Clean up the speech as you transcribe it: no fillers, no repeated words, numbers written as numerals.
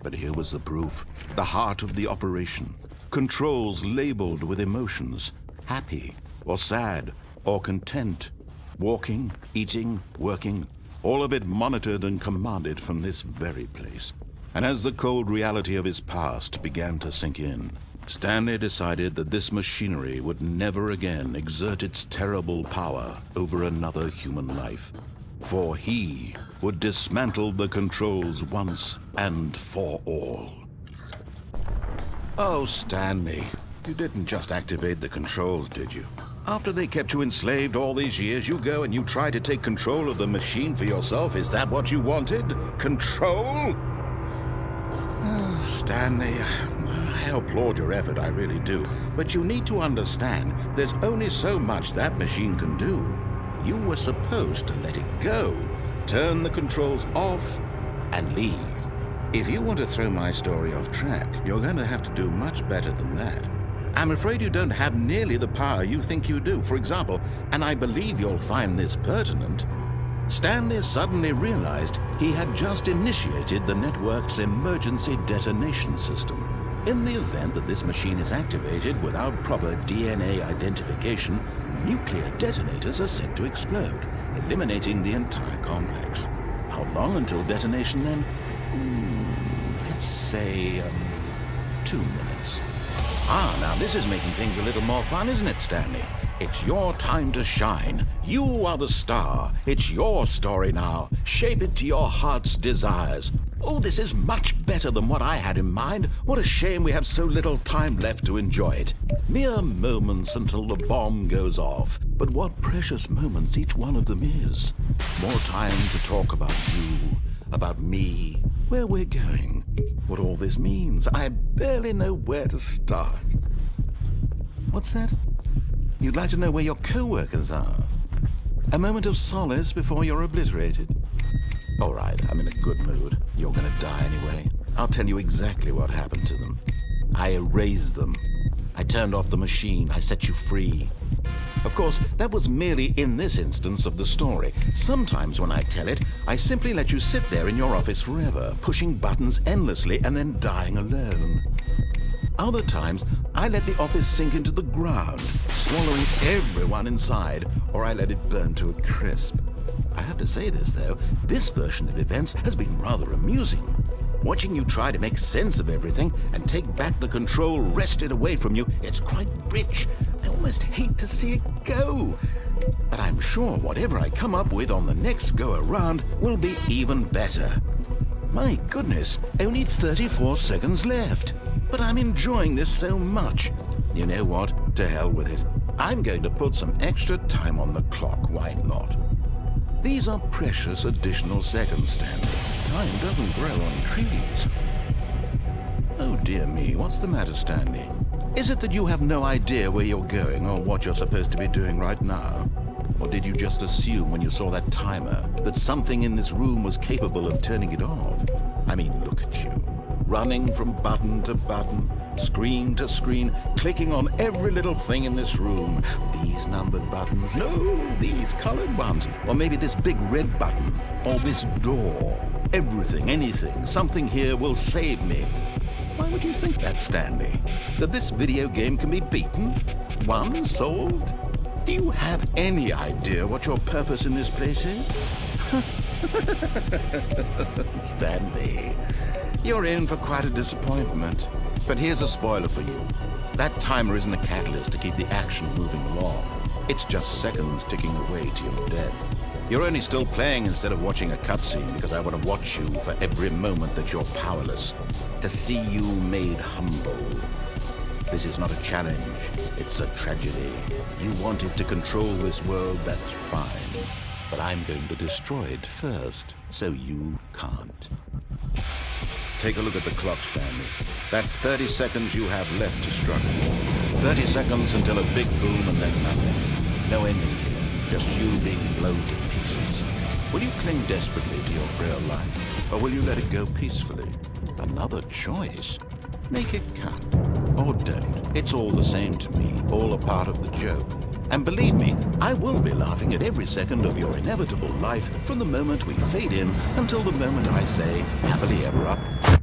But here was the proof. The heart of the operation. Controls labeled with emotions. Happy, or sad, or content. Walking, eating, working. All of it monitored and commanded from this very place. And as the cold reality of his past began to sink in, Stanley decided that this machinery would never again exert its terrible power over another human life. For he would dismantle the controls once and for all. Oh, Stanley, you didn't just activate the controls, did you? After they kept you enslaved all these years, you go and you try to take control of the machine for yourself. Is that what you wanted? Control? Oh, Stanley, I applaud your effort, I really do. But you need to understand, there's only so much that machine can do. You were supposed to let it go, turn the controls off, and leave. If you want to throw my story off track, you're going to have to do much better than that. I'm afraid you don't have nearly the power you think you do. For example, and I believe you'll find this pertinent, Stanley suddenly realized he had just initiated the network's emergency detonation system. In the event that this machine is activated without proper DNA identification, nuclear detonators are set to explode, eliminating the entire complex. How long until detonation then? Let's say 2 minutes. Now this is making things a little more fun, isn't it, Stanley? It's your time to shine. You are the star. It's your story now. Shape it to your heart's desires. Oh, this is much better than what I had in mind. What a shame we have so little time left to enjoy it. Mere moments until the bomb goes off. But what precious moments each one of them is. More time to talk about you, about me, where we're going, what all this means. I barely know where to start. What's that? You'd like to know where your co-workers are? A moment of solace before you're obliterated? All right, I'm in a good mood. You're gonna die anyway. I'll tell you exactly what happened to them. I erased them. I turned off the machine. I set you free. Of course, that was merely in this instance of the story. Sometimes when I tell it, I simply let you sit there in your office forever, pushing buttons endlessly and then dying alone. Other times, I let the office sink into the ground, swallowing everyone inside, or I let it burn to a crisp. I have to say this, though, this version of events has been rather amusing. Watching you try to make sense of everything and take back the control wrested away from you, it's quite rich. I almost hate to see it go. But I'm sure whatever I come up with on the next go-around will be even better. My goodness, only 34 seconds left. But I'm enjoying this so much. You know what? To hell with it. I'm going to put some extra time on the clock. Why not? These are precious additional seconds, Stanley. Time doesn't grow on trees. Oh dear me, what's the matter, Stanley? Is it that you have no idea where you're going or what you're supposed to be doing right now? Or did you just assume when you saw that timer that something in this room was capable of turning it off? I mean, look at you. Running from button to button, screen to screen, clicking on every little thing in this room. These numbered buttons, no, these colored ones. Or maybe this big red button, or this door. Everything, anything, something here will save me. Why would you think that, Stanley? That this video game can be beaten? Won? Solved? Do you have any idea what your purpose in this place is? Stanley, you're in for quite a disappointment. But here's a spoiler for you. That timer isn't a catalyst to keep the action moving along. It's just seconds ticking away to your death. You're only still playing instead of watching a cutscene because I want to watch you for every moment that you're powerless. To see you made humble. This is not a challenge. It's a tragedy. You wanted to control this world, that's fine. But I'm going to destroy it first, so you can't. Take a look at the clock, Stanley. That's 30 seconds you have left to struggle. 30 seconds until a big boom and then nothing. No ending here, just you being blown to pieces. Will you cling desperately to your frail life, or will you let it go peacefully? Another choice. Make it count. Or don't. It's all the same to me, all a part of the joke. And believe me, I will be laughing at every second of your inevitable life from the moment we fade in until the moment I say, happily ever after.